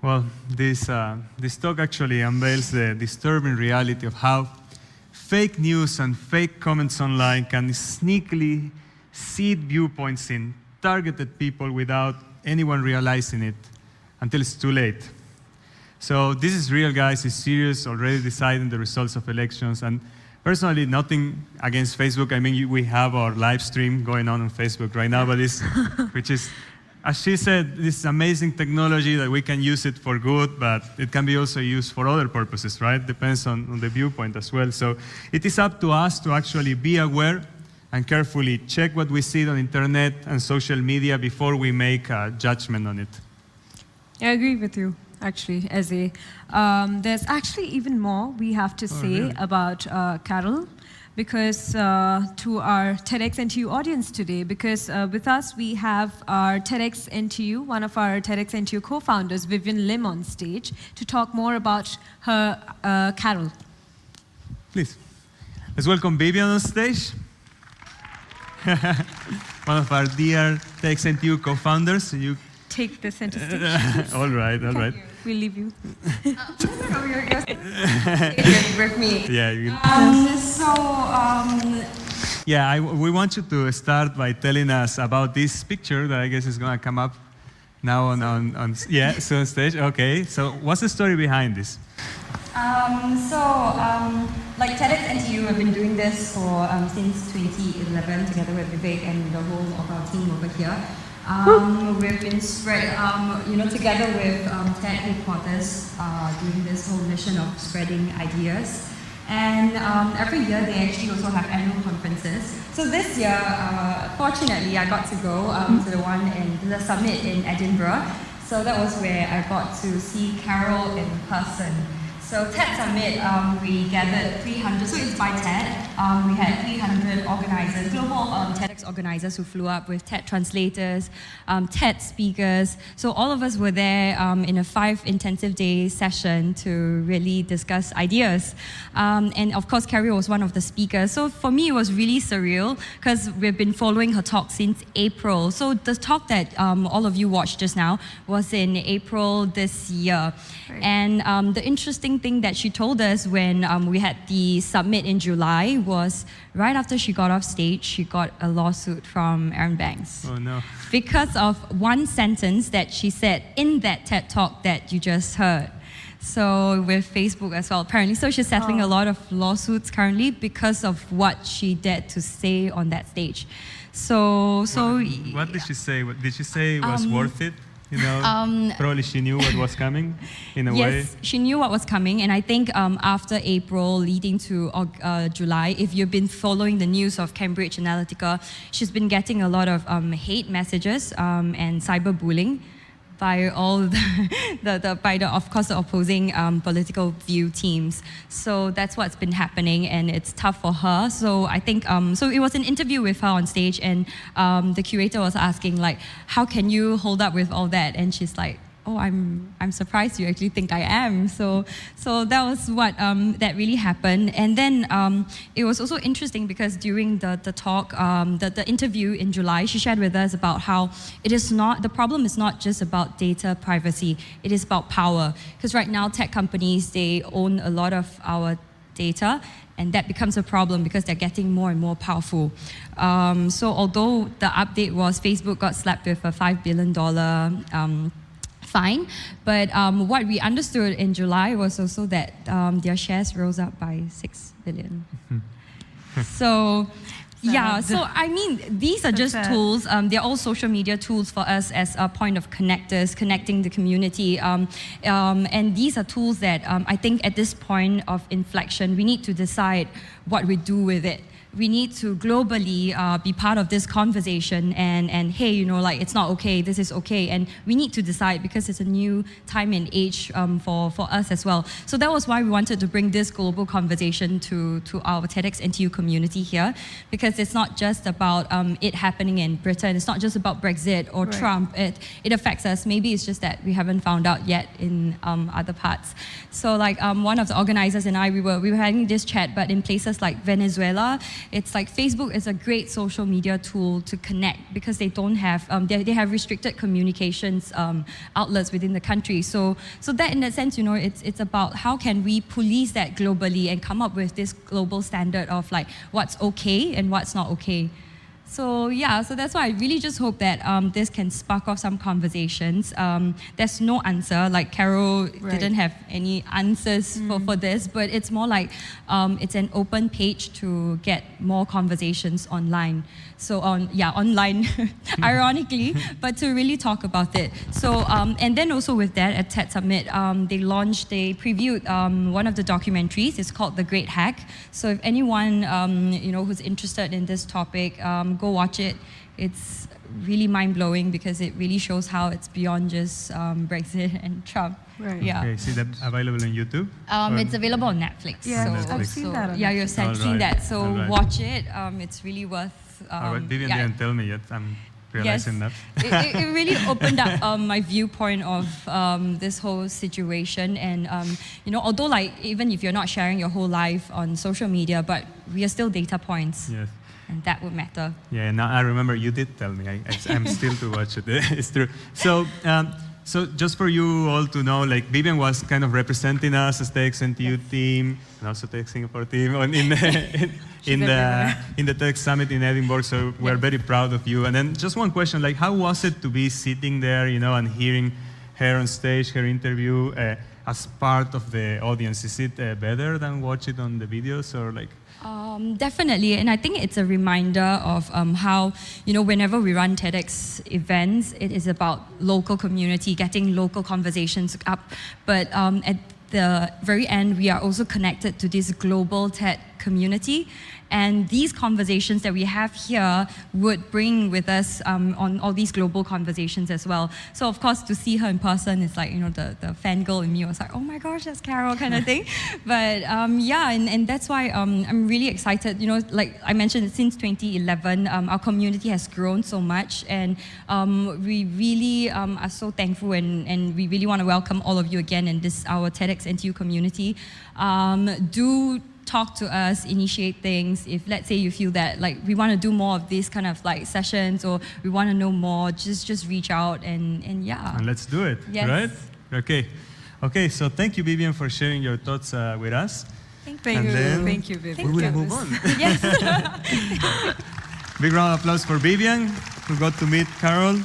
Well, this talk actually unveils the disturbing reality of how fake news and fake comments online can sneakily seed viewpoints in targeted people without anyone realizing it until it's too late. So this is real, guys. It's serious, already deciding the results of elections. And personally, nothing against Facebook. I mean, we have our live stream going on Facebook right now, but which is, as she said, this amazing technology that we can use it for good, but it can be also used for other purposes, right? Depends on the viewpoint as well. So it is up to us to actually be aware and carefully check what we see on internet and social media before we make a judgment on it. I agree with you, actually, Eze. There's actually even more we have to say really? about Carole, because to our TEDxNTU audience today, because with us we have our TEDxNTU, one of our TEDxNTU co-founders, Vivian Lim, on stage to talk more about her Carole. Please, let's welcome Vivian on stage. One of our dear TEDxNTU co-founders. You take the center stage. All right, all right. We'll leave you. With me. Yeah. Yeah, we want you to start by telling us about this picture that I guess is going to come up now on stage. Okay, so what's the story behind this? Like TEDxNTU, I've been doing this for since 2011 together with Vivek and the whole of our team over here. We've been spread, together with TED headquarters, doing this whole mission of spreading ideas. And every year they actually also have annual conferences. So this year, fortunately, I got to go to the summit in Edinburgh. So that was where I got to see Carole in person. So TEDSummit, we gathered 300, so it's by TED. We had 300 organizers, global TEDx organizers who flew up with TED translators, TED speakers. So all of us were there in a 5 intensive day session to really discuss ideas. And of course, Carole was one of the speakers. So for me, it was really surreal because we've been following her talk since April. So the talk that all of you watched just now was in April this year. Right. And the interesting thing that she told us when we had the summit in July was right after she got off stage, she got a lawsuit from Aaron Banks. Oh no. Because of one sentence that she said in that TED talk that you just heard. So with Facebook as well, apparently. So she's settling a lot of lawsuits currently because of what she dared to say on that stage. What did she say? Did she say it was worth it? You know, probably she knew what was coming in a way. Yes, she knew what was coming. And I think after April, leading to July, if you've been following the news of Cambridge Analytica, she's been getting a lot of hate messages and cyberbullying by all of course, the opposing political view teams. So that's what's been happening, and it's tough for her. So I think, so it was an interview with her on stage, and the curator was asking, like, how can you hold up with all that? And she's like, oh, I'm surprised you actually think I am. So that was what that really happened. And then it was also interesting because during the talk, the interview in July, she shared with us about how the problem is not just about data privacy, it is about power. Because right now, tech companies, they own a lot of our data, and that becomes a problem because they're getting more and more powerful. So although the update was Facebook got slapped with a $5 billion fine, but what we understood in July was also that their shares rose up by 6 billion. So I mean, these are just tools. They're all social media tools for us as a point of connectors, connecting the community. And these are tools that I think at this point of inflection, we need to decide what we do with it. We need to globally be part of this conversation and hey, like, it's not okay, this is okay. And we need to decide because it's a new time and age for us as well. So that was why we wanted to bring this global conversation to our TEDxNTU community here, because it's not just about it happening in Britain. It's not just about Brexit or Trump. It affects us. Maybe it's just that we haven't found out yet in other parts. So like one of the organizers and I, we were having this chat, but in places like Venezuela, it's like Facebook is a great social media tool to connect because they don't have, they have restricted communications outlets within the country. So that in that sense, you know, it's about how can we police that globally and come up with this global standard of like what's okay and what's not okay. So yeah, so that's why I really just hope that this can spark off some conversations. There's no answer, like Carole didn't have any answers for this, but it's more like it's an open page to get more conversations online. So online, ironically, but to really talk about it. So, and then also with that at TEDSummit, they previewed one of the documentaries. It's called The Great Hack. So if anyone, you know, who's interested in this topic, go watch it. It's really mind-blowing because it really shows how it's beyond just Brexit and Trump. Right. Yeah. Okay, is it available on YouTube? It's available on Netflix. Yeah, so, I've seen that on yeah, you've seen that. So watch it. It's really worth. All right, Vivian didn't tell me yet. I'm realizing that. It really opened up my viewpoint of this whole situation. And, you know, although like even if you're not sharing your whole life on social media, but we are still data points. Yes. And that would matter. Yeah, now I remember you did tell me. I'm still to watch it. It's true. So just for you all to know, like Vivian was kind of representing us as the TEDxNTU team and also the Singapore team in the TEDxSummit in Edinburgh. So we're very proud of you. And then just one question, like how was it to be sitting there, you know, and hearing her on stage, her interview as part of the audience? Is it better than watch it on the videos or like? Definitely, and I think it's a reminder of how, you know, whenever we run TEDx events, it is about local community, getting local conversations up. But at the very end, we are also connected to this global TED community. And these conversations that we have here would bring with us on all these global conversations as well. So of course, to see her in person is like, you know, the fangirl in me was like, oh my gosh, that's Carole kind of thing. But yeah, and that's why I'm really excited. You know, like I mentioned, since 2011, our community has grown so much. And we really are so thankful and we really want to welcome all of you again in this, our TEDxNTU community. Do talk to us, initiate things. If let's say you feel that like we want to do more of these kind of like sessions or we want to know more, just reach out and yeah. And let's do it, yes. Right? Okay, so thank you, Vivian, for sharing your thoughts with us. Thank you, Vivian. We will move on. Yes. Big round of applause for Vivian, who got to meet Carole.